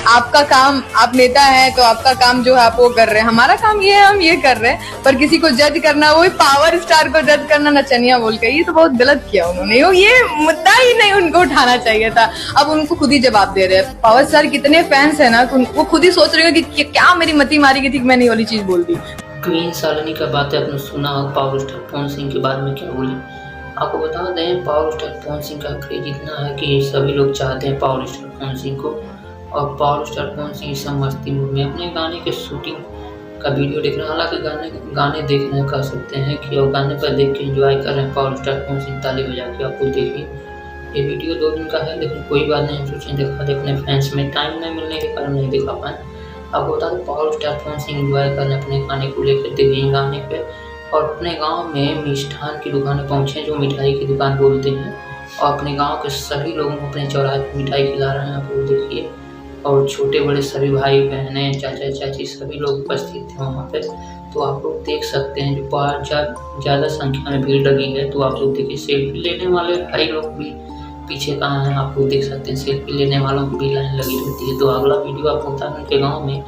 आपका काम, आप नेता है तो आपका काम जो है आप वो कर रहे हैं, हमारा काम ये है हम ये कर रहे हैं, पर किसी को जज करना, वो पावर स्टार को जज करना नचनिया बोल के, ये तो बहुत गलत किया उन्होंने। ये मुद्दा ही नहीं उनको उठाना चाहिए था। अब उनको खुद ही जवाब दे रहे हैं। पावर स्टार कितने फैंस है ना, वो खुद ही सोच रहे हो कि क्या मेरी मती मारी गई थी कि मैंने ये वाली चीज बोल दी। क्वीन शालिनी का बात आपने सुना हो, पावर स्टार पवन सिंह के बारे में क्या बोली। आपको बता दें पावर स्टार पवन सिंह का क्रेज इतना है कि सभी लोग चाहते हैं पावर स्टार पवन सिंह को। और पावर स्टार पवन सिंह इस मस्ती मूड में अपने गाने के शूटिंग का वीडियो देख रहे हैं। हालांकि गाने देखने कह सकते हैं कि और गाने पर देख के एंजॉय कर रहे हैं पावर स्टार पवन सिंह। ताली बजा के आपको देखिए, ये वीडियो 2 दिन का है, लेकिन कोई बात नहीं, सोचें दिखा दे अपने फैंस में। टाइम नहीं मिलने के कारण नहीं दिखा पाए। आपको बता दें power star Pawan Singh enjoy कर रहे हैं अपने गाने को लेकर दिव्यांग गाने पे। और अपने गांव में मिष्ठान की दुकानें पहुंचे, जो मिठाई की दुकान बोलते हैं, और अपने गांव के सभी लोगों को अपने चौराहे पर मिठाई खिला रहे हैं। आप लोग देखिए, और छोटे बड़े सभी भाई बहनें, चाचा चाची सभी लोग उपस्थित थे वहाँ पे। तो आप लोग देख सकते हैं जो बाहर ज़्यादा संख्या में भीड़ लगी है। तो आप लोग देखिए, सेल्फी लेने वाले भाई लोग भी पीछे कहाँ हैं, आप लोग देख सकते हैं। सेल्फी लेने वालों की भी लाइन लगी रहती है। तो अगला वीडियो आपको बता दें, उनके गाँव में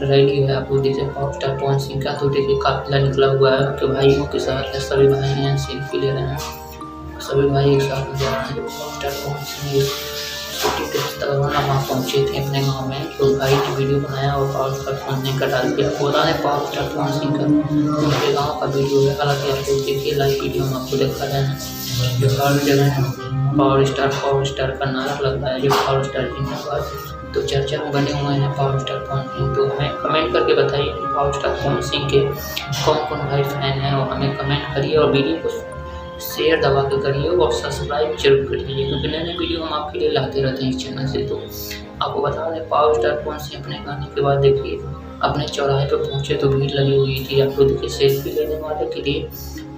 रैली है, आप लोग देखिए पावर स्टार पवन सिंह का। तो देखिए काफिला निकला हुआ है, उनके भाइयों के साथ है, सभी भाई हैं, सेल्फी ले रहे हैं, सभी भाई एक साथ जा रहे हैं। Power star Pawan Singh shooting के दौरान वहाँ पहुँचे थे अपने गाँव में, तो भाई ने वीडियो बनाया और पावर स्टार पवन सिंह का डाल दिया। आपको बता दें पावर स्टार पवन सिंह का उनके गाँव का वीडियो है। हालांकि आप लोग देखिए लाइव वीडियो में आपको दिखा रहे हैं, जो हर जगह पावर स्टार का नारा लग रहा है, जो पावर स्टार जिंदाबाद। तो चर्चा में बने हुए हैं पावर स्टार पवन सिंह। तो हमें कमेंट करके बताइए कि पावर स्टार पवन सिंह के कौन कौन भाई फैन हैं, और हमें कमेंट करिए और वीडियो को शेयर दबा के करिए और सब्सक्राइब जरूर करिए, क्योंकि नए नए वीडियो हम आपके लिए लाते रहते हैं इस चैनल से। तो आपको बता दें पावर स्टार पवन सिंह अपने गाने के बाद देखिए अपने चौराहे पर पहुँचे तो भीड़ लगी हुई थी। आप लोग देखिए सेल्फी लेने वाले के लिए।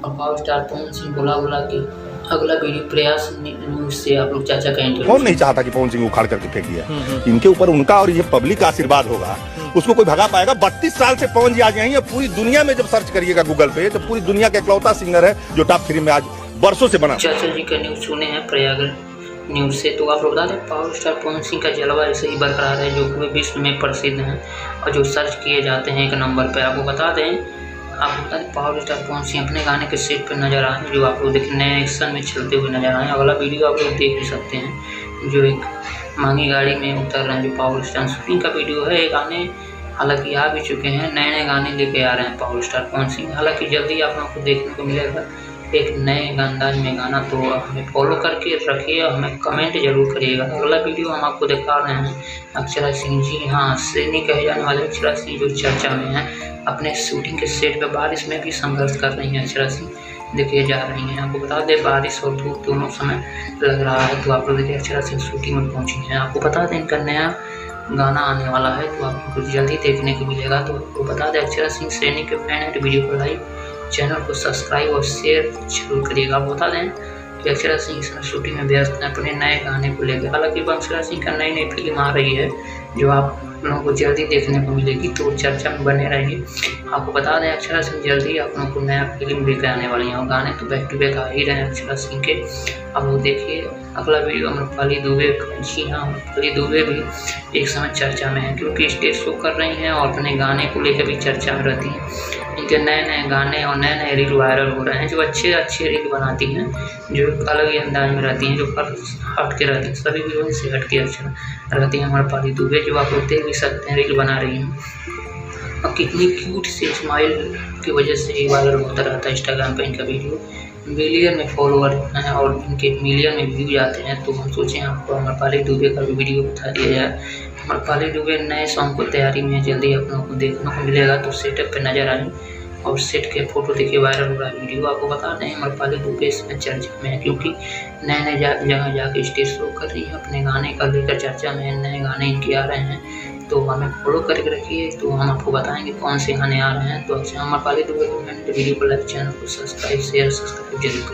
और पावर स्टार पवन सिंह बुला के अगला वीडियो प्रयास न्यूज से आप लोग चाचा का इंटरव्यू। कौन नहीं चाहता कि पवन सिंह उखाड़ करके फेंक दिया। इनके ऊपर उनका और ये पब्लिक का आशीर्वाद होगा, उसको कोई भगा पाएगा। 32 साल से पवन जी आज यहीं है। पूरी दुनिया में जब सर्च करिएगा गूगल पे तो पूरी दुनिया का इकलौता सिंगर है जो टॉप 3 में आज वर्षों से बना। चाचा जी का न्यूज सुने हैं प्रयाग न्यूज से। तो आप लोग बता दें पावर स्टार पवन सिंह का जलवा ऐसे ही बरकरार है, जो पूरे विश्व में प्रसिद्ध हैं और जो सर्च किए जाते हैं 1 नंबर पे। आपको बता दें पावर स्टार पवन सिंह अपने गाने के सेट पर नजर आए, जो आप लोग देखने एक्शन में चलते हुए नजर आए। अगला वीडियो आप लोग देख भी सकते हैं, जो एक महंगी गाड़ी में उतर रहे हैं, जो पावर स्टार शूटिंग का वीडियो है। गाने हालांकि आ भी चुके हैं, नए नए गाने लेके आ रहे हैं पावर स्टार पवन सिंह। हालांकि जल्दी आप लोगों को देखने को मिलेगा एक नए अंदाज में गाना। तो हमें फॉलो करके रखिए और हमें कमेंट जरूर करिएगा। अगला वीडियो हम आपको दिखा रहे हैं अक्षरा सिंह जी, हाँ सैनी कहे जाने वाले अक्षरा सिंह, जो चर्चा में हैं। अपने शूटिंग के सेट पर बारिश में भी संघर्ष कर रही हैं अक्षरा सिंह, देखिए जा रही हैं। आपको बता दें बारिश और धूप दोनों समय लग रहा है। तो आप लोग देखिए अक्षरा सिंह शूटिंग में पहुंची हैं। आपको बता दें इनका नया गाना आने वाला है, तो आपको कुछ जल्दी देखने को मिलेगा। तो आपको बता दें अक्षरा सिंह सैनी के फैन है तो वीडियो को लाइक, चैनल को सब्सक्राइब और शेयर जरूर करिएगा। आप बता दें कि अक्षरा सिंह इस समय शूटिंग में व्यस्त हैं अपने नए गाने को लेकर। हालांकि अक्षरा सिंह का नई फिल्म आ रही है, जो आप लोगों को जल्दी देखने को मिलेगी, तो चर्चा में बने रहिए। आपको बता दें अक्षरा सिंह जल्दी आप लोगों को नया फिल्म लेकर आने वाली हैं, और गाने तो बैक टू बैक आ ही रहे हैं अक्षरा सिंह के। आप लोग देखिए अगला वीडियो अमरपाली दुबे। जी हाँ, अमरपाली दुबे भी एक समय चर्चा में है, क्योंकि स्टेज शो कर रही हैं और अपने गाने को लेकर भी चर्चा में रहती हैं। इनके नए नए गाने और नए नए रील वायरल हो रहे हैं, जो अच्छे अच्छे रील बनाती हैं, जो अलग ही अंदाज में रहती हैं, जो हट के रहती हैं, सभी हीरोइन से हट के अच्छा रहती हैं अमरपाली दुबे, जो आप लोग देख भी सकते हैं रील बना रही हैं। और कितनी क्यूट से स्माइल की वजह से वायरल होता रहता है इंस्टाग्राम पर इनका वीडियो। मिलियन में फॉलोअर हैं और इनके मिलियन में व्यू आते हैं। तो हम सोचें आपको अमरपाली दुबे का भी वीडियो बता दिया जाए। अमरपाली दुबे नए सॉन्ग को तैयारी में जल्दी आप लोगों को देखने को मिलेगा, तो सेटअप पे नजर आए और सेट के फोटो देखिए वायरल हो रहा है वीडियो। आपको बता दें अमरपाली दुबे इसमें चर्चा में है, क्योंकि नए नए जगह जाके स्टेज शो कर रही है, अपने गाने का लेकर चर्चा में नए गाने इनके आ रहे हैं। तो हमें फॉलो करके रखिए, तो हम आपको बताएंगे कौन से गाने आ रहे हैं। तो अच्छा अमरपाली दुबे को वीडियो को लाइक, चैनल को सब्सक्राइब, शेयर जरूर करें।